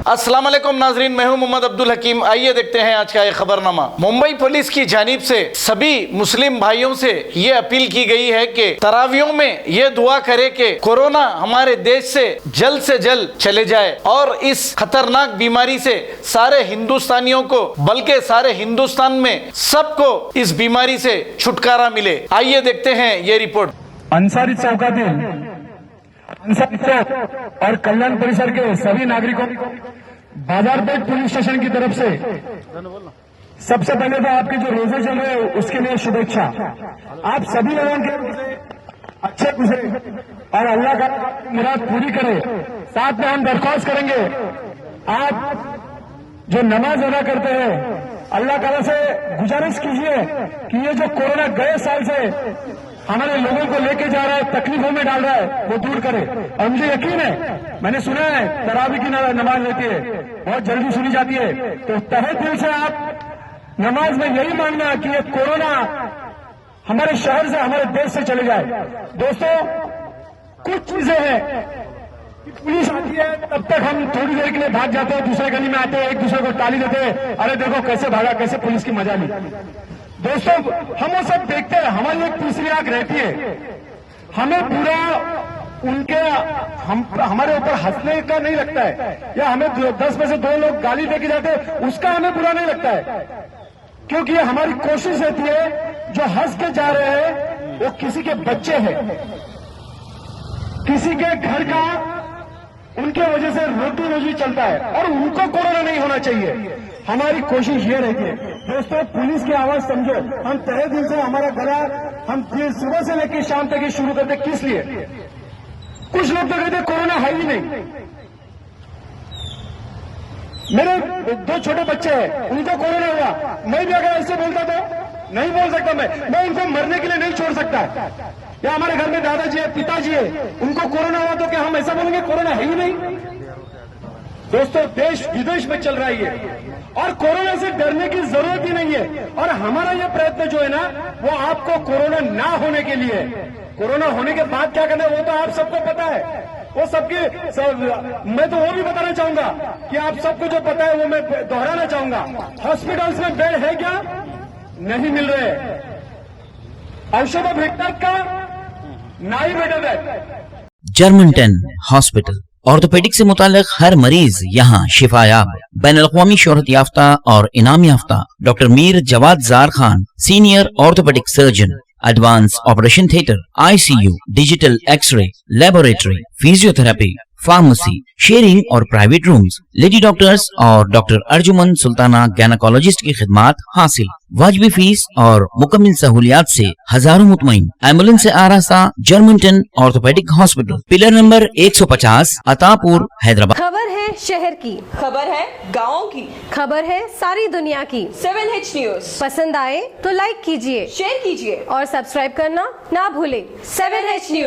अस्सलाम वालेकुम नाजरीन, मैं हूं मोहम्मद अब्दुल हकीम। आइए देखते हैं आज का ये खबरनामा। मुंबई पुलिस की जानिब से सभी मुस्लिम भाइयों से ये अपील की गई है कि तरावियों में ये दुआ करे कि कोरोना हमारे देश से जल्द चले जाए और इस खतरनाक बीमारी से सारे हिंदुस्तानियों को, बल्कि सारे हिंदुस्तान में सबको इस बीमारी से छुटकारा मिले। आइए देखते हैं ये रिपोर्ट। अंसारी चौकातील अंसारी चौक और कल्याण परिसर के सभी नागरिकों को बाजारपेट पुलिस स्टेशन की तरफ से सबसे पहले तो आपके जो रोजे चल रहे हैं उसके लिए शुभेच्छा। आप सभी लोगों के अच्छे गुजरे और अल्लाह का मुराद पूरी करे। साथ में हम दरख्वास्त करेंगे, आप जो नमाज अदा करते हैं अल्लाह ताला से गुजारिश कीजिए कि ये जो कोरोना गए साल से हमारे लोगों को लेके जा रहा है, तकलीफों में डाल रहा है, वो दूर करे। और मुझे यकीन है, मैंने सुना है तरावी की नमाज रहती है, बहुत जल्दी सुनी जाती है, तो तहे दिल से आप नमाज में यही मांगना कि ये कोरोना हमारे शहर से, हमारे देश से चले जाए। दोस्तों, कुछ चीजें हैं, पुलिस आती है तब तक हम थोड़ी देर के लिए भाग जाते हैं, दूसरे गली में आते हैं, एक दूसरे को ताली देते हैं, अरे देखो कैसे भागा, कैसे पुलिस की मजा ली। दोस्तों, हम वो सब देखते हैं, हमारी एक तीसरी आंख रहती है। हमें पूरा उनके हमारे ऊपर हंसने का नहीं लगता है, या हमें 10 में से 2 लोग गाली देके जाते हैं उसका हमें बुरा नहीं लगता है, क्योंकि ये हमारी कोशिश रहती है जो हंस के जा रहे हैं वो किसी के बच्चे हैं, किसी के घर का उनके वजह से रोटी रोजी चलता है और उनको कोरोना नहीं होना चाहिए। हमारी कोशिश ये रहती है। दोस्तों, पुलिस की आवाज समझो, हम तहे दिल से हमारा गला हम सुबह से लेकर शाम तक ही शुरू करते। किस लिए? कुछ लोग तो कहते कोरोना है ही नहीं। मेरे 2 छोटे बच्चे हैं, उनको कोरोना हुआ, मैं भी अगर ऐसे बोलता तो नहीं बोल सकता, मैं उनको मरने के लिए नहीं छोड़ सकता। या हमारे घर में दादाजी है, पिताजी है, उनको कोरोना हुआ तो क्या हम ऐसा बोलेंगे कोरोना है ही नहीं? दोस्तों, देश विदेश में चल रहा है ये, और कोरोना से डरने की जरूरत ही नहीं है। और हमारा ये प्रयत्न जो है ना, वो आपको कोरोना ना होने के लिए। कोरोना होने के बाद क्या करना है वो तो आप सबको पता है, वो मैं तो वो भी बताना चाहूंगा कि आप सबको जो पता है वो मैं दोहराना चाहूंगा। हॉस्पिटल्स में बेड है क्या? नहीं मिल रहे। औषध भेटतात का? नहीं भेटत। जर्मनटन हॉस्पिटल ऑर्थोपेडिक से मुताल्लिक हर मरीज यहाँ शिफायाब। बैनुल-अक़वामी शोहरत याफ्ता और इनाम याफ्ता doctor Mir Jawad Zar Khan, senior orthopaedic surgeon, advance operation theatre, ICU, digital x ray, laboratory, physiotherapy, pharmacy, sharing और प्राइवेट रूम्स, लेडी डॉक्टर्स और डॉक्टर अर्जुमन सुल्ताना गैनाकोलॉजिस्ट की खिदमात हासिल। वाजिबी फीस और मुकम्मल सहूलियात से हजारों मुतमईन। एम्बुलेंस से आरास्ता Germanton orthopaedic hospital, pillar number 150, Attapur, Hyderabad. खबर है शहर की, खबर है गाँव की, खबर है सारी दुनिया की। 7H न्यूज पसंद आए तो लाइक कीजिए, शेयर कीजिए और सब्सक्राइब करना ना भूले। 7H news.